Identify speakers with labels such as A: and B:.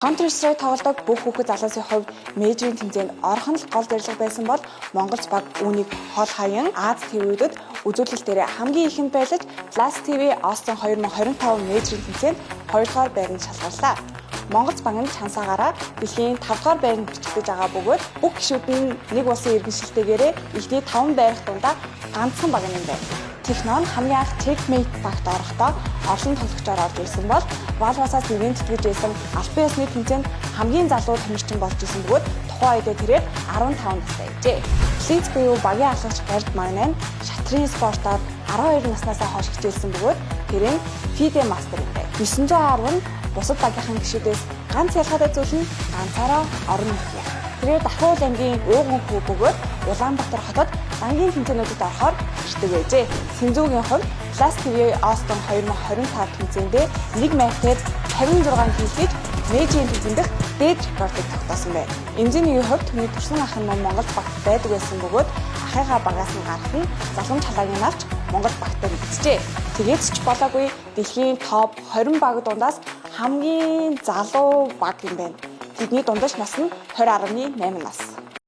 A: Counter Strike тоглодог бүх хүүхэд залуусын хувьд мейжрийн тэмцээнд орхон л гол зорилго байсан бол Монголч баг үүнийг хол хаян Аз ТV-дэд үзүүлэлтээр хамгийн ихэнд байлж Last TV Austin 2025 мейжрийн тэмцээнд 2 дугаар байранд шалгарлаа. Монголч баг нь чансаагаараа дэлхийн 5 дугаар байранд бичигдэж байгаа бөгөөд бүх гишүүдийн нэг улсын иргэншилтэйгээр ихний 5 байрах дундаа ганцхан баг юм байна. Технон хамгийн анх Checkmate багт орохдоо олон тоглогчоор орж ирсэн бол Valve-аас нэгэн тэтгэж байсан албан ёсны тэмцээнд хамгийн залуу тамирчин болж исэн бөгөөд тухайн үедээ тэрээр 15 настай байжээ. Blitz буюу багийн алхагч Бард Магнан шатрын спортоор 12 наснаас хойш хичээлсэн бөгөөд тэрээр FIDE Master байв. 910 нь бусад багийнхан гишүүдээс ганц ялгаатай зүйл нь ганцаараа орон нутгийн. Тэрээр Дахуул аймгийн ууган хүү бөгөөд Улаанбаатар хотод дангийн тэмцээнүүдэд орохоор ирдэг байжээ. Синзүүгийн хувьд Last TV Austin 2025 тэмцээндээ 1 матчээр 56 хийлгэж мейжрийн тэмцээндх дээд рекордыг тогтоосон байна. Эмзэний хувьд түүний төрсөн ах нь Монгол багт байдаг байсан бөгөөд ахыгаа багаас нь гарах нь заламж халагийг авч Монгол багтаа мэдчихжээ. Тэгээд ч болоогүй дэлхийн топ 20 баг дундаас хамгийн залуу баг юм байна. Тэдний дундаж нас нь 20.8 нас.